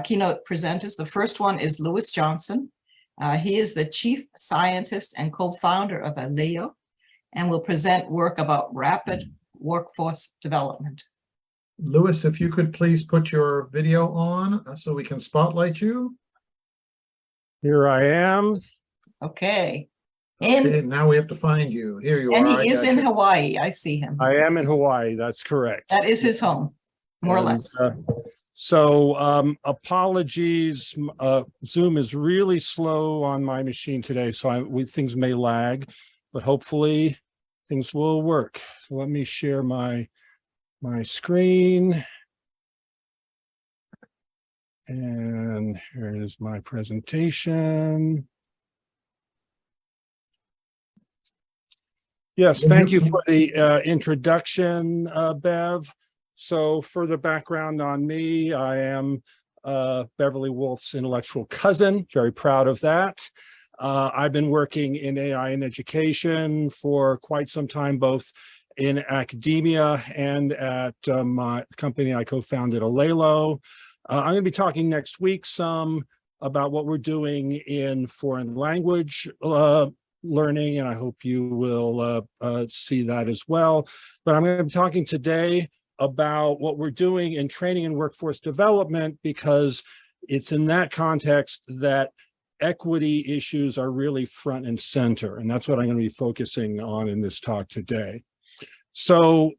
keynote presenters. The first one is Lewis Johnson. He is the chief scientist and co-founder of Alelo and will present work about rapid workforce development. Lewis, if you could please put your video on so we can spotlight you. Here I am. Okay. Okay, now we have to find you. Here you are. And he is in Hawaii. I see him. I am in Hawaii. That's correct. That is his home, more or less. Apologies. Zoom is really slow on my machine today, so things may lag, but hopefully things will work. So let me share my screen. And here is my presentation. Yes, thank you for the introduction, Bev. So further background on me, I am Beverly Wolf's intellectual cousin, very proud of that. I've been working in AI in education for quite some time, both in academia and at my company I co-founded, Alelo. I'm going to be talking next week some about what we're doing in foreign language learning, and I hope you will see that as well. But I'm going to be talking today about what we're doing in training and workforce development, because it's in that context that equity issues are really front and center. And that's what I'm going to be focusing on in this talk today. So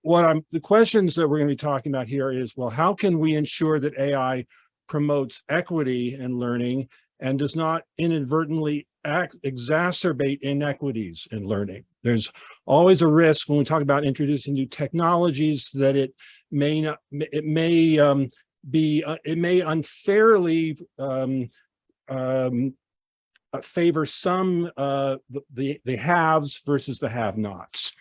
the questions that we're going to be talking about here is, well, how can we ensure that AI promotes equity in learning and does not inadvertently exacerbate inequities in learning? There's always a risk when we talk about introducing new technologies that it may unfairly favor some the haves versus the have-nots.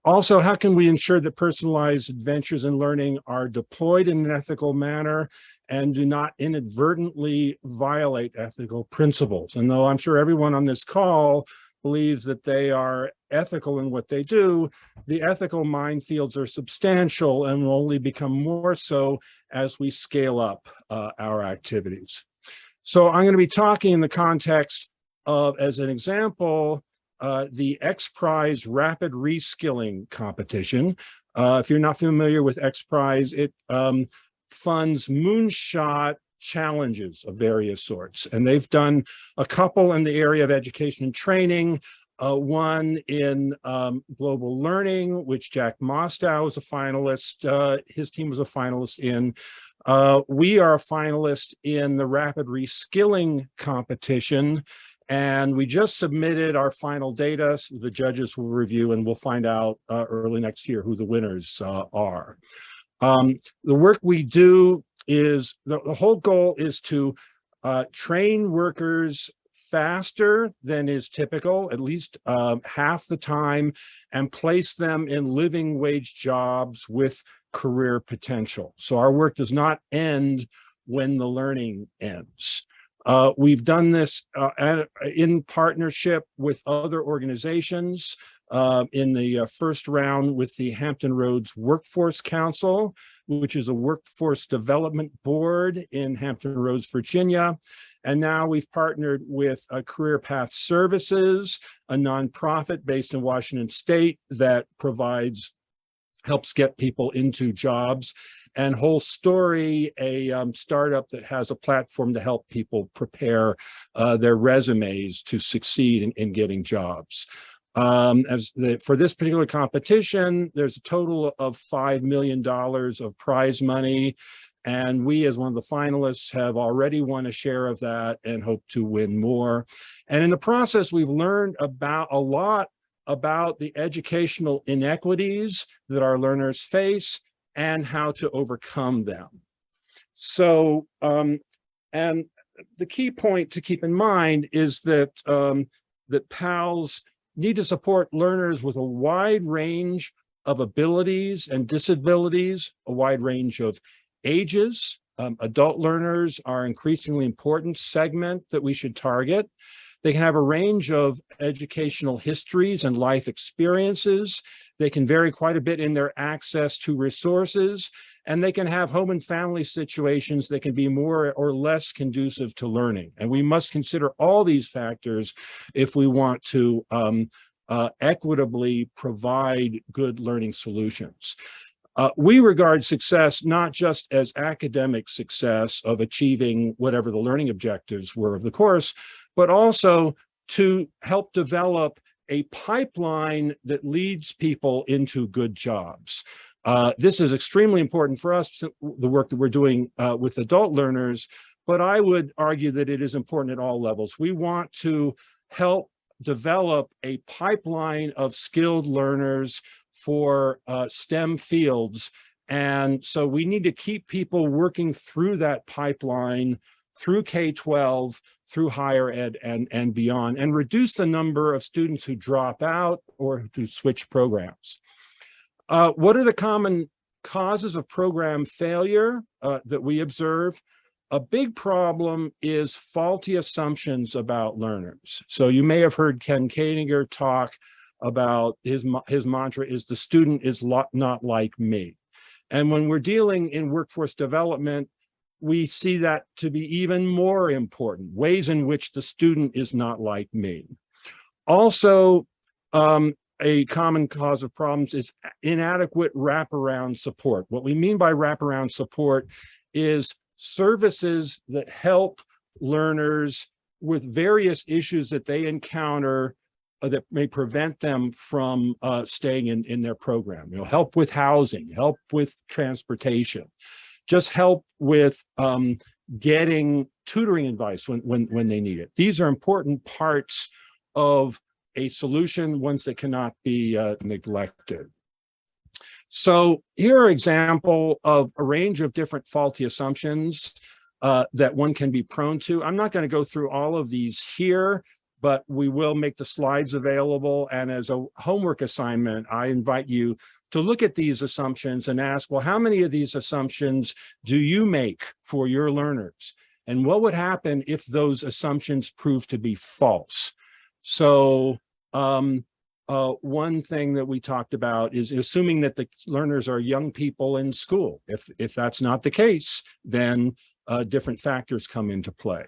Also, how can we ensure that personalized adventures in learning are deployed in an ethical manner and do not inadvertently violate ethical principles? And though I'm sure everyone on this call believes that they are ethical in what they do, the ethical minefields are substantial and will only become more so as we scale up our activities. So I'm going to be talking in the context of, as an example, the X Prize Rapid Reskilling Competition. If you're not familiar with X Prize, it funds moonshot challenges of various sorts. And they've done a couple in the area of education and training, one in global learning, which Jack Mostow was a finalist. His team was a finalist in. We are a finalist in the Rapid Reskilling Competition. And we just submitted our final data, so the judges will review, and we'll find out early next year who the winners are. The work we do is, the whole goal is to train workers faster than is typical, at least half the time, and place them in living wage jobs with career potential. So our work does not end when the learning ends. We've done this in partnership with other organizations. In the first round with the Hampton Roads Workforce Council, which is a workforce development board in Hampton Roads, Virginia. And now we've partnered with Career Path Services, a nonprofit based in Washington State that helps get people into jobs, and Whole Story, a startup that has a platform to help people prepare their resumes to succeed in getting jobs. For this particular competition, there's a total of $5 million of prize money, and we, as one of the finalists, have already won a share of that and hope to win more. And in the process, we've learned a lot about the educational inequities that our learners face and how to overcome them. So, and the key point to keep in mind is that that PALs need to support learners with a wide range of abilities and disabilities, a wide range of ages. Adult learners are an increasingly important segment that we should target. They can have a range of educational histories and life experiences. They can vary quite a bit in their access to resources, and they can have home and family situations that can be more or less conducive to learning. And we must consider all these factors if we want to equitably provide good learning solutions. We regard success not just as academic success of achieving whatever the learning objectives were of the course, but also to help develop a pipeline that leads people into good jobs. This is extremely important for us, the work that we're doing with adult learners, but I would argue that it is important at all levels. We want to help develop a pipeline of skilled learners for STEM fields. And so we need to keep people working through that pipeline, through K-12, through higher ed and beyond, and reduce the number of students who drop out or who switch programs. What are the common causes of program failure that we observe? A big problem is faulty assumptions about learners. So you may have heard Ken Koeniger talk about his mantra is the student is not like me. And when we're dealing in workforce development, we see that to be even more important, ways in which the student is not like me. Also, a common cause of problems is inadequate wraparound support. What we mean by wraparound support is services that help learners with various issues that they encounter that may prevent them from staying in their program. You know, help with housing, help with transportation, just help with getting tutoring advice when they need it. These are important parts of a solution, ones that cannot be neglected. So here are an example of a range of different faulty assumptions that one can be prone to. I'm not going to go through all of these here, but we will make the slides available. And as a homework assignment, I invite you to look at these assumptions and ask, well, how many of these assumptions do you make for your learners? And what would happen if those assumptions prove to be false? So one thing that we talked about is assuming that the learners are young people in school. If that's not the case, then different factors come into play.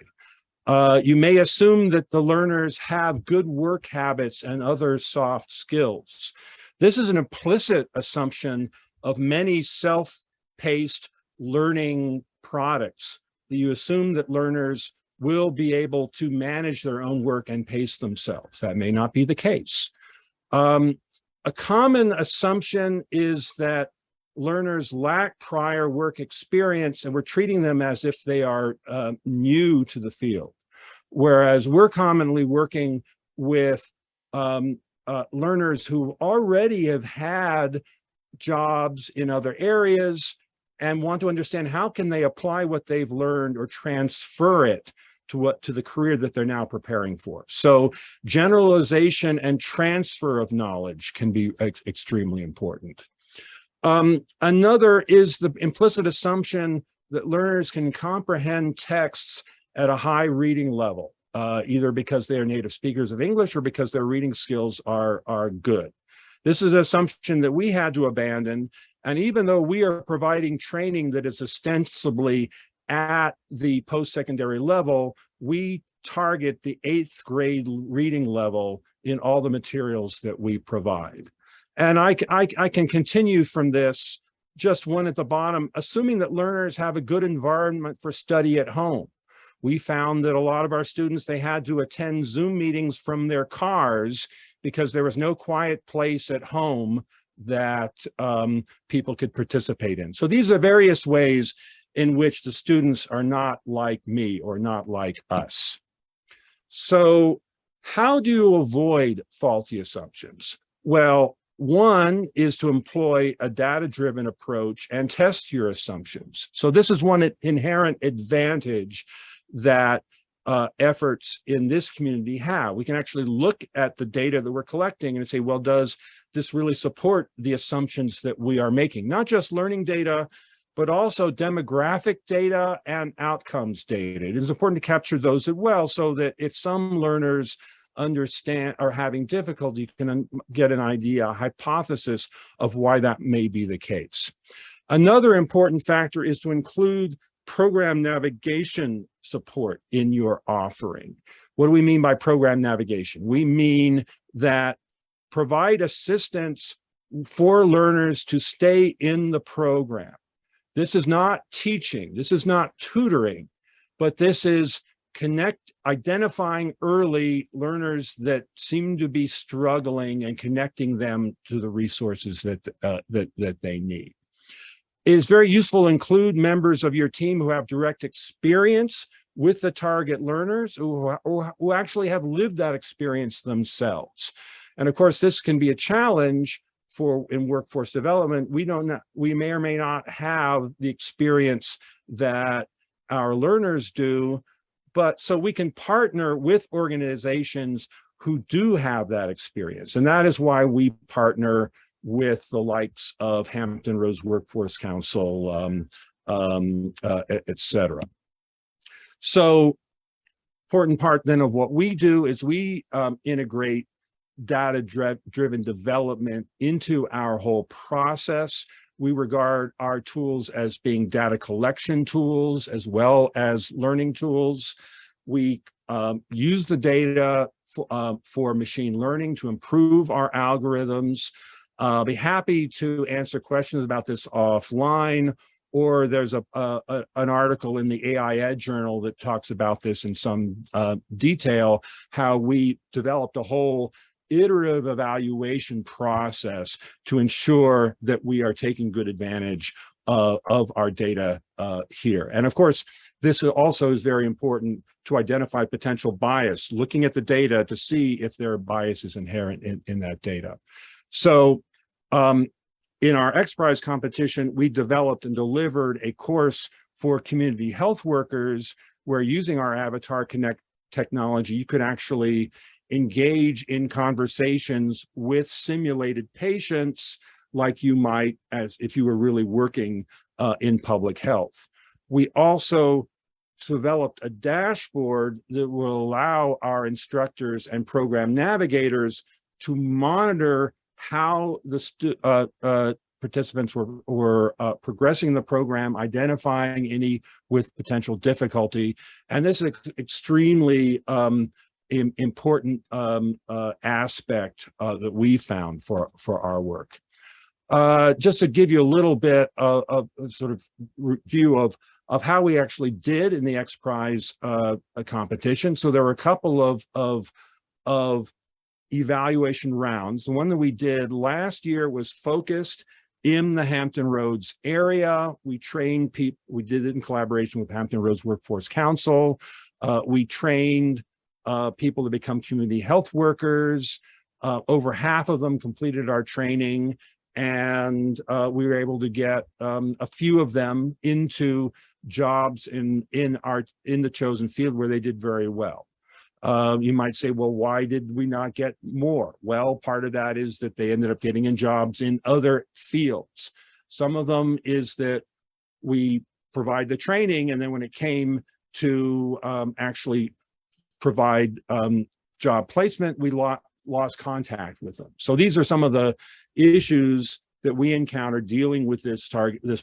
You may assume that the learners have good work habits and other soft skills. This is an implicit assumption of many self-paced learning products. You assume that learners will be able to manage their own work and pace themselves. That may not be the case. A common assumption is that learners lack prior work experience and we're treating them as if they are new to the field. Whereas we're commonly working with learners who already have had jobs in other areas and want to understand how can they apply what they've learned or transfer it to the career that they're now preparing for. So generalization and transfer of knowledge can be extremely important. Another is the implicit assumption that learners can comprehend texts at a high reading level, either because they are native speakers of English or because their reading skills are good. This is an assumption that we had to abandon. And even though we are providing training that is ostensibly at the post-secondary level, we target the 8th grade reading level in all the materials that we provide. And I can continue from this, just one at the bottom, assuming that learners have a good environment for study at home. We found that a lot of our students, they had to attend Zoom meetings from their cars because there was no quiet place at home that people could participate in. So these are various ways in which the students are not like me or not like us. So how do you avoid faulty assumptions? Well, one is to employ a data-driven approach and test your assumptions. So this is one inherent advantage that efforts in this community have. We can actually look at the data that we're collecting and say, well, does this really support the assumptions that we are making? Not just learning data, but also demographic data and outcomes data. It is important to capture those as well, so that if some learners understand are having difficulty, you can get an idea, a hypothesis of why that may be the case. Another important factor is to include program navigation support in your offering. What do we mean by program navigation? We mean that provide assistance for learners to stay in the program. This is not teaching, this is not tutoring, but this is identifying early learners that seem to be struggling and connecting them to the resources that they need. It is very useful to include members of your team who have direct experience with the target learners, who actually have lived that experience themselves. And of course, this can be a challenge in workforce development. We may or may not have the experience that our learners do, but so we can partner with organizations who do have that experience. And that is why we partner with the likes of Hampton Roads Workforce Council, et cetera. So important part then of what we do is we integrate data-driven development into our whole process. We regard our tools as being data collection tools as well as learning tools. We use the data for machine learning to improve our algorithms. I'll be happy to answer questions about this offline, or there's an article in the AI Ed Journal that talks about this in some detail, how we developed a whole iterative evaluation process to ensure that we are taking good advantage of our data here. And of course, this also is very important to identify potential bias, looking at the data to see if there are biases inherent in that data. So in our XPRIZE competition, we developed and delivered a course for community health workers where, using our Avatar Connect technology, you could actually engage in conversations with simulated patients like you might as if you were really working in public health. We also developed a dashboard that will allow our instructors and program navigators to monitor how the participants were progressing in the program, identifying any with potential difficulty. And this is extremely important aspect that we found for our work. Just to give you a little bit of sort of review of how we actually did in the XPRIZE competition. So there were a couple of evaluation rounds. The one that we did last year was focused in the Hampton Roads area. We trained people, we did it in collaboration with Hampton Roads Workforce Council. We trained people to become community health workers. Over half of them completed our training, and we were able to get a few of them into jobs in the chosen field where they did very well. You might say, well, why did we not get more? Well, part of that is that they ended up getting in jobs in other fields. Some of them is that we provide the training, and then when it came to actually provide job placement, we lost contact with them. So these are some of the issues that we encountered dealing with this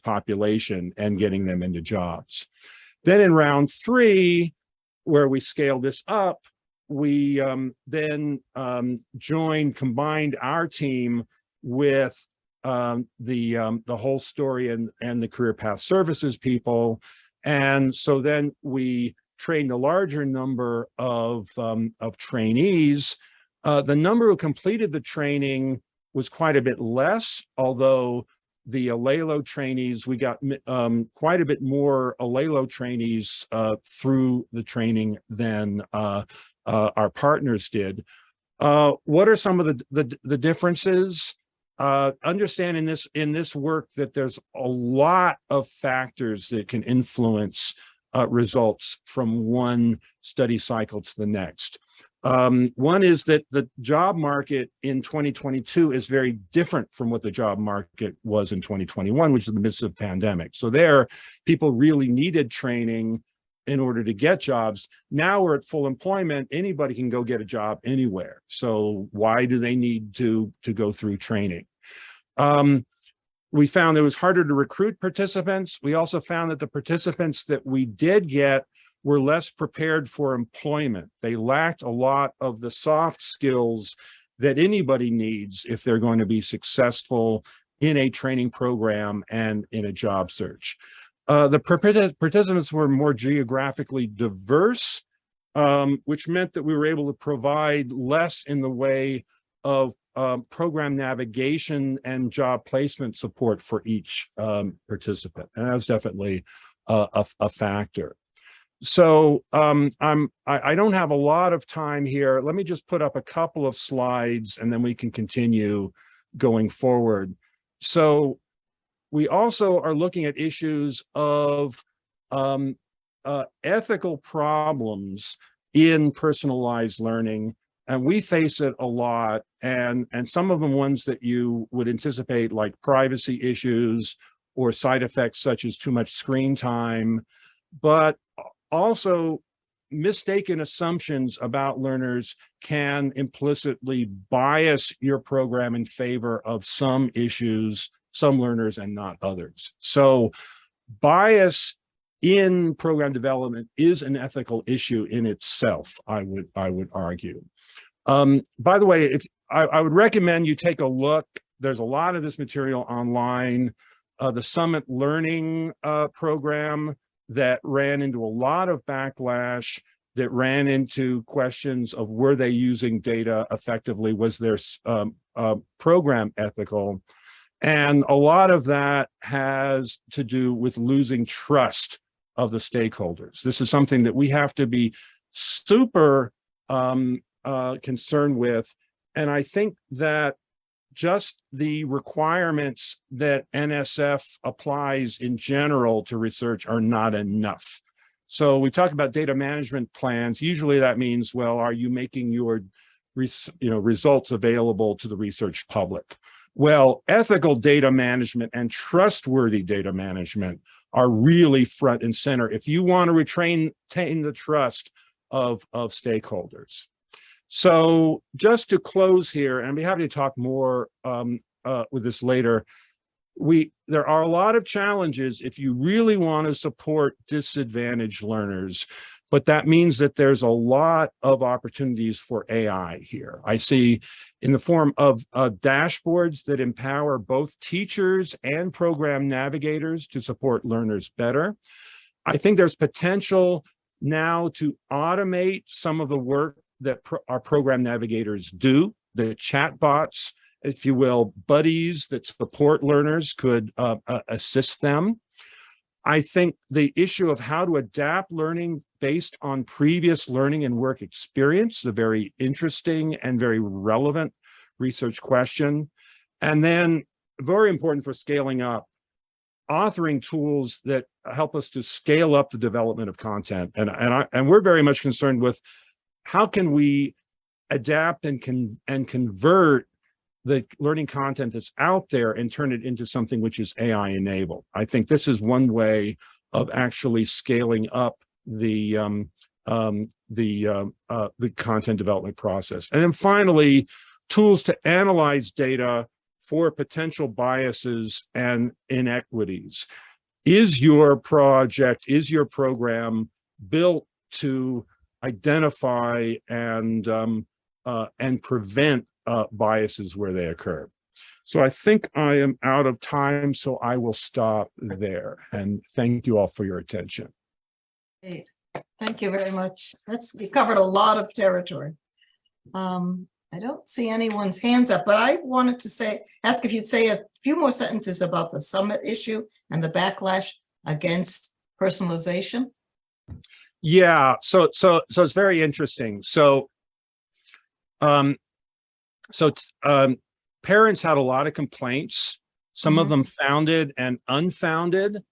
population and getting them into jobs. Then in round 3, where we scaled this up, we then combined our team with the whole story and the career path services people. And so then we trained a larger number of trainees. The number who completed the training was quite a bit less, although the Alelo trainees, we got quite a bit more Alelo trainees through the training than our partners did. What are some of the differences? Understand in this work that there's a lot of factors that can influence results from one study cycle to the next. One is that the job market in 2022 is very different from what the job market was in 2021, which is in the midst of the pandemic. So there, people really needed training in order to get jobs. Now we're at full employment. Anybody can go get a job anywhere. So why do they need to go through training? We found it was harder to recruit participants. We also found that the participants that we did get were less prepared for employment. They lacked a lot of the soft skills that anybody needs if they're going to be successful in a training program and in a job search. The participants were more geographically diverse, which meant that we were able to provide less in the way of program navigation and job placement support for each participant. And that was definitely a factor. So I don't have a lot of time here. Let me just put up a couple of slides and then we can continue going forward. So we also are looking at issues of ethical problems in personalized learning, and we face it a lot, and some of them ones that you would anticipate, like privacy issues or side effects such as too much screen time, but also mistaken assumptions about learners can implicitly bias your program in favor of some issues, some learners and not others. So bias in program development is an ethical issue in itself, I would argue. By the way, if I would recommend you take a look. There's a lot of this material online. The Summit Learning program that ran into a lot of backlash, that ran into questions of were they using data effectively, was their program ethical? And a lot of that has to do with losing trust of the stakeholders. This is something that we have to be super concerned with. And I think that just the requirements that NSF applies in general to research are not enough. So we talk about data management plans. Usually that means, well, are you making your results available to the research public? Well, ethical data management and trustworthy data management are really front and center if you want to retain the trust of stakeholders. So just to close here, and I'd be happy to talk more with this later, there are a lot of challenges if you really want to support disadvantaged learners, but that means that there's a lot of opportunities for AI here. I see in the form of dashboards that empower both teachers and program navigators to support learners better. I think there's potential now to automate some of the work that our program navigators do. The chatbots, if you will, buddies that support learners could assist them. I think the issue of how to adapt learning based on previous learning and work experience is a very interesting and very relevant research question. And then, very important for scaling up, authoring tools that help us to scale up the development of content. And we're very much concerned with how can we adapt and convert the learning content that's out there and turn it into something which is AI enabled. I think this is one way of actually scaling up the content development process. And then finally, tools to analyze data for potential biases and inequities. Is your project, is your program built to identify and prevent biases where they occur? So I think I am out of time, so I will stop there. And thank you all for your attention. Great. Thank you very much. You covered a lot of territory. I don't see anyone's hands up, but I wanted to ask if you'd say a few more sentences about the summit issue and the backlash against personalization. Yeah, so it's very interesting. So parents had a lot of complaints, some of them founded and unfounded.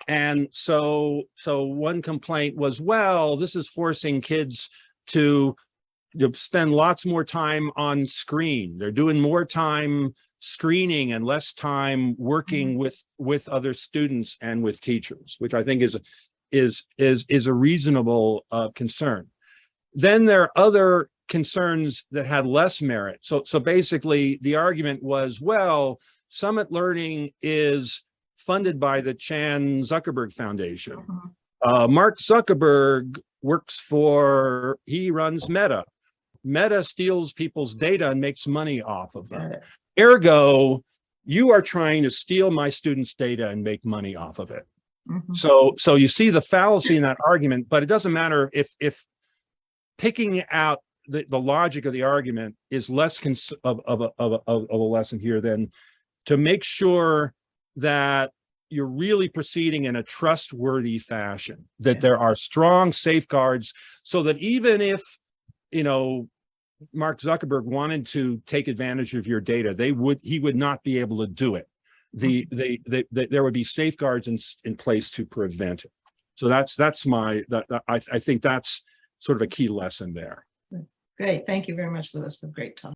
And so one complaint was, well, this is forcing kids to spend lots more time on screen. They're doing more time screening and less time working with other students and with teachers, which I think is a reasonable concern. Then there are other concerns that had less merit. So basically the argument was, well, Summit Learning is funded by the Chan Zuckerberg Foundation. Mark Zuckerberg he runs Meta. Meta steals people's data and makes money off of them. Ergo, you are trying to steal my students' data and make money off of it. So you see the fallacy in that argument, but it doesn't matter if picking out the logic of the argument is less of a lesson here than to make sure that you're really proceeding in a trustworthy fashion, that there are strong safeguards so that even if, Mark Zuckerberg wanted to take advantage of your data, he would not be able to do it. There would be safeguards in place to prevent it. So I think that's sort of a key lesson there. Great. Thank you very much, Louis, for great talk.